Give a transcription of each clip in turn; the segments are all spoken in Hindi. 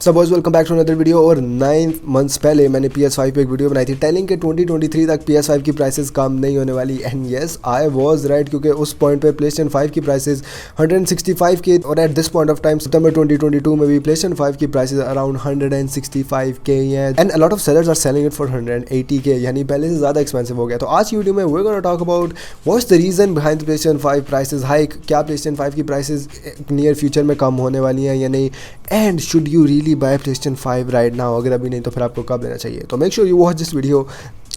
सब boys welcome back to another video. और 9 मंथ्स पहले मैंने PS5 पे एक वीडियो बनाई थी टेलिंग के 2023 तक PS5 की प्राइसेस कम नहीं होने वाली। And yes I was right, क्योंकि उस पॉइंट पे PlayStation 5 की प्राइसेस 165 के और at this point of time सितंबर 2022 में भी PlayStation 5 की प्राइसेस अराउंड 165 के हैं and a lot of sellers are selling it for 180 के, यानी पहले से ज़्यादा एक्सपेंसिव हो गया। तो आज की वीडियो में we gonna talk about what's the reason behind the PlayStation 5 prices hike. क्या PlayStation 5 की प्राइसेस नियर फ्यूचर में कम होने वाली हैं या नहीं, and should you really buy PlayStation 5 right now. अगर अभी नहीं तो फिर आपको कब लेना चाहिए। तो make sure you watch this video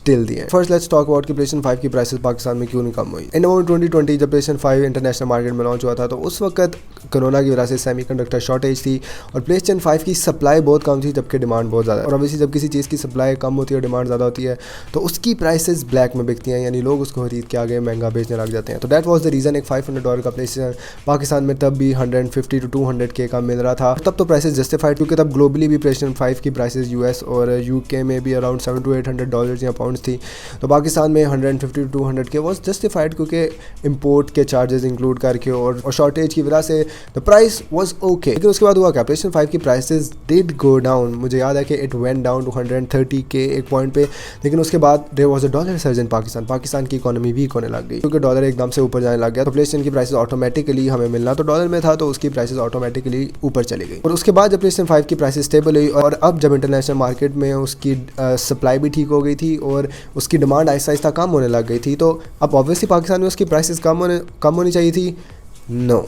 till the है। फर्स्ट लेट्स टॉक अबाउट कि PlayStation 5 की प्राइसेस पाकिस्तान में क्यों नहीं कम हुई। इन नवंबर 2020 जब PlayStation 5 इंटरनेशनल मार्केट में लॉन्च हुआ था तो उस वक्त कोरोना की वजह से सेमीकंडक्टर शॉर्टेज थी और PlayStation 5 की सप्लाई बहुत कम थी जबकि डिमांड बहुत ज़्यादा। और ऑब्वियसली जब किसी चीज़ की सप्लाई कम होती है और डिमांड ज़्यादा होती है तो उसकी प्राइसेस ब्लैक में बिकती हैं, यानी लोग उसको खरीद के आगे महंगा बेचने लग जाते हैं। तो दैट वाज द रीज़न एक $500 का PlayStation पाकिस्तान में तब भी 150 to 200 के का मिल रहा था। तब तो प्राइसेस जस्टिफाइड, क्योंकि तब ग्लोबली भी PlayStation 5 की प्राइसेस US और UK में भी अराउंड $700 to $800 या पाउंड्स थी। तो पाकिस्तान में 150 to 200 के वॉज जस्टिफाइड, क्योंकि इंपोर्ट के चार्जेस इंक्लूड करके और शॉर्टेज की वजह से द प्राइस वाज ओके। लेकिन उसके बाद हुआ क्या, PlayStation 5 की प्राइसेस डिड गो डाउन। मुझे याद है कि इट वेंट डाउन टू 130 के एक पॉइंट पे, लेकिन उसके बाद there was a dollar surge in Pakistan की इकोनॉमी वीक होने लग गई, क्योंकि डॉलर एकदम से ऊपर जाने लग गया। तो PlayStation की प्राइसेस ऑटोमेटिकली, हमें मिलना तो डॉलर में था तो उसकी प्राइसेस ऑटोमेटिकली ऊपर चली गई। और उसके बाद जब PlayStation 5 की प्राइसेस स्टेबल हुई और अब जब इंटरनेशनल मार्केट में उसकी सप्लाई भी ठीक हो गई थी और उसकी डिमांड आहिस्ता आहिस्ता कम होने लग गई थी, तो अब ऑब्वियसली पाकिस्तान में उसकी प्राइसेस कम होनी चाहिए थी। नो,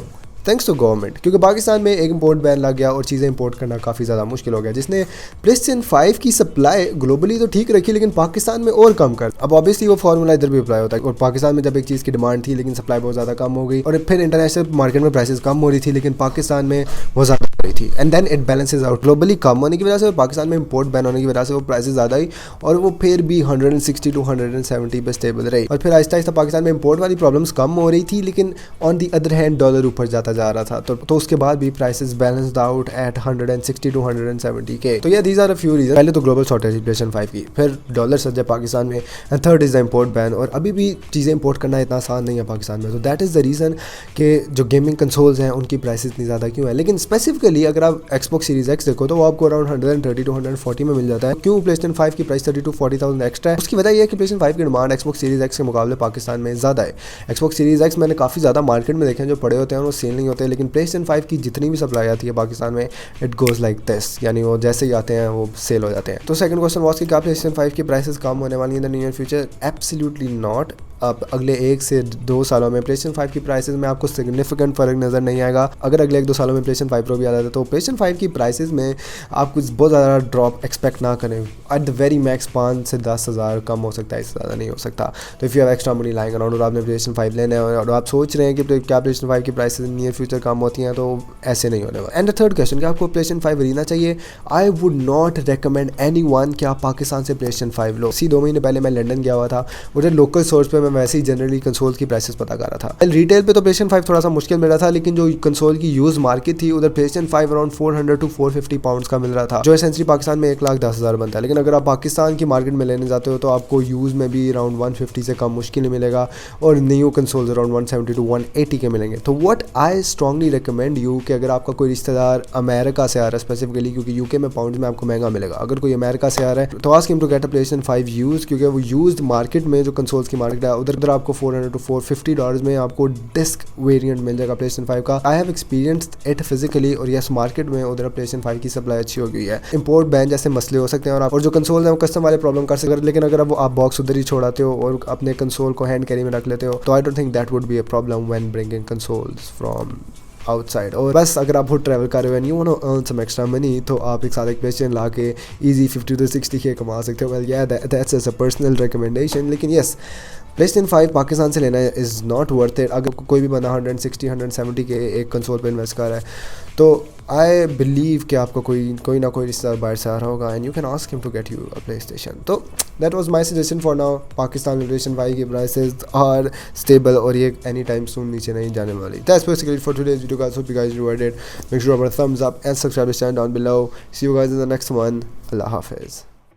थैंक्स टू गवर्नमेंट, क्योंकि पाकिस्तान में एक इंपोर्ट बैन लग गया और चीज़ें इंपोर्ट करना काफ़ी ज़्यादा मुश्किल हो गया, जिसने PlayStation 5 की सप्लाई ग्लोबली तो ठीक रखी लेकिन पाकिस्तान में और कम कर। अब ऑब्वियसली वो फार्मूला इधर भी अप्लाई होता है। और पाकिस्तान में जब एक चीज़ की डिमांड थी लेकिन सप्लाई बहुत ज़्यादा कम हो गई और फिर इंटरनेशनल मार्केट में प्राइसेस कम हो रही थी लेकिन पाकिस्तान में वो ज़्यादा हो रही थी, and then it balances out. Globally कम होने की वजह से और पाकिस्तान में इंपोर्ट बैन होने की वजह से वो प्राइसेस ज़्यादा आई और वो फिर भी 160 to 170 पे स्टेबल रही। और फिर आहिस्ता आहिस्ता पाकिस्तान में इंपोर्ट वाली प्रॉब्लम्स कम हो रही थी, लेकिन on the other hand dollar ऊपर जाता जा रहा था। तो उसके बाद भी prices balanced out at 160 to 170 के। तो ये these are a few reason. पहले तो ग्लोबल शॉर्टेज PlayStation 5 की, फिर डॉलर सज है पाकिस्तान में, and third is the import ban. और अभी भी चीज़ें इंपोर्ट करना इतना आसान नहीं है पाकिस्तान में। तो दैट इज़ द रीज़न कि जो गेमिंग कंसोल्स हैं उनकी प्राइसेस इतनी ज़्यादा क्यों है। लेकिन स्पेसिफिकली अगर आप Xbox Series X देखो तो वो आपको अराउंड 130 to 140 में मिल जाता है। क्यों PlayStation 5 की प्राइस 30 to 40,000 एक्स्ट्रा है? उसकी वजह यह है कि PlayStation 5 की डिमांड Xbox Series X के मुकाबले पाकिस्तान में ज़्यादा है। Xbox Series X मैंने काफ़ी ज़्यादा मार्केट में देखे हैं जो पड़े होते हैं वो सेल नहीं होते, लेकिन PlayStation 5 की जितनी भी सप्लाई आती है पाकिस्तान में इट गोज़ लाइक दिस, यानी वो जैसे ही आते हैं वो सेल हो जाते हैं। तो सेकंड क्वेश्चन वाज कि क्या PlayStation 5 की प्राइसेस कम होने वाली हैं in the near future? Absolutely not. अब अगले 1 से 2 सालों में PlayStation 5 की प्राइसेस में आपको सिग्निफिकेंट फ़र्क नज़र नहीं आएगा। अगर अगले 1-2 सालों में PlayStation 5 Pro भी आ जाता है तो PlayStation 5 की प्राइसेस में आप कुछ बहुत ज़्यादा ड्रॉप एक्सपेक्ट ना करें। एट द वेरी मैक्स 5 से 10 हज़ार कम हो सकता है, इससे ज़्यादा नहीं हो सकता। तो if you have extra money lying around और आपने PlayStation 5 लेना है और आप सोच रहे हैं कि क्या PlayStation 5 की प्राइसेस नियर फ्यूचर कम होती हैं, तो ऐसे नहीं होने वाला। एंड द थर्ड क्वेश्चन, क्या आपको PlayStation 5 लेना चाहिए? I would not recommend anyone कि आप पाकिस्तान से PlayStation 5 लो। 2 महीने पहले मैं लंदन गया हुआ था, उधर लोकल सोर्स पे मैं वैसे ही जनरली कंसोल्स की प्राइसेस पता कर रहा था। रिटेल पे तो PlayStation 5 थोड़ा सा मुश्किल मिल रहा था, लेकिन जो कंसोल की यूज मार्केट थी उधर PlayStation 5 अराउंड 400 to 450 पाउंड्स का मिल रहा था, जो एसेंशियली पाकिस्तान में 1,10,000 बनता है। लेकिन अगर आप पाकिस्तान की मार्केट में लेने जाते हो तो आपको यूज़ में भी अराउंड 150 से कम मुश्किल नहीं मिलेगा और न्यू कंसोल्स अराउंड 170 to 180 के मिलेंगे। तो what I strongly recommend you कि अगर आपका कोई रिश्तेदार अमेरिका से आ रहा है स्पेसिफिकली, क्योंकि UK में पाउंड में आपको महंगा मिलेगा, अगर कोई अमेरिका से आ रहा है तो ask him to get a PlayStation 5 use, क्योंकि वो यूज्ड मार्केट में जो कंसोल्स की मार्केट है उधर आपको $400 to $450 में आपको डिस्क वेरिएंट मिल जाएगा PlayStation 5 का। I have experienced it physically और यस मार्केट में उधर PlayStation 5 की सप्लाई अच्छी हो गई है। इंपोर्ट बैन जैसे मसले हो सकते हैं और जो कंसोल है वो कस्टम वाले प्रॉब्लम कर सकते हैं, लेकिन अगर आप बॉक्स उधर ही छोड़ाते हो और अपने कंसोल को हैंड कैरी में रख लेते हो तो I don't think that would be a problem when bringing consoles from outside. और बस अगर आप खुद ट्रैवल कर रहे हो and you want to earn some extra money तो आप एक साथ एक PlayStation ला के ईजी 50 to 60 के कमा सकते हो। वेल या दैट्स अ पर्सनल रिकमेंडेशन, लेकिन यस PlayStation 5 पाकिस्तान से लेना इज़ नॉट वर्थ इट। अगर कोई भी बंदा 160-170 के एक कंसोल पे इन्वेस्ट कर रहा है तो आई बिलीव कि आपको कोई ना कोई रिश्तेदार बाहर से आ रहा होगा and you can ask him to get you a PlayStation। तो that was my suggestion for now. Pakistan में PlayStation 5 की प्राइसेस आर स्टेबल और ये एनी टाइम सून नीचे नहीं जाने वाली। That's basically for today's video guys, hope you guys enjoyed it. Make sure to thumbs up and subscribe this channel down below. See you guys in the next one. Allah Hafiz.